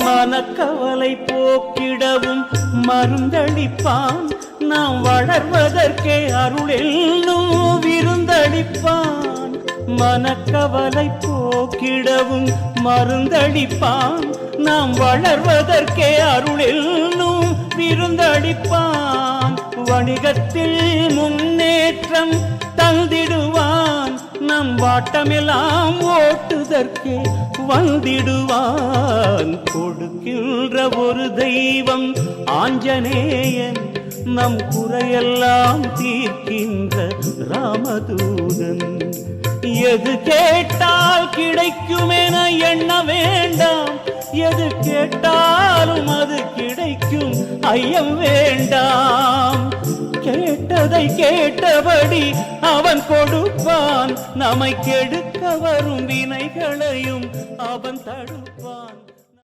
மனக்கவலை போக்கிடவும் மருந்தளிப்பான் நாம் வளர்வதற்கே அருளென்னும் விருந்தளிப்பான் மனக்கவலை போக்கிடவும் மருந்தளிப்பான் நாம் வளர்வதற்கே அருளென்னும் விருந்தளிப்பான் வணிகத்தில் முன்னேற்றம் தந்திடுவான் நம் வாட்டமெல்லாம் ஓட்டுதற்கே வந்திடுவான் கொடுக்கின்ற ஒரு தெய்வம் ஆஞ்சநேயன் நம் குறையெல்லாம் தீர்க்கின்ற ராமதூதன் எது கேட்டால் கிடைக்குமென எண்ண வேண்டாம் எது கேட்டாலும் அது கிடைக்கும் ஐயம் வேண்டாம் கேட்டதை கேட்டபடி அவன் கொடுப்பான் நம்மை கெடுக்க வரும் வினைகளையும் அவன் தடுப்பான்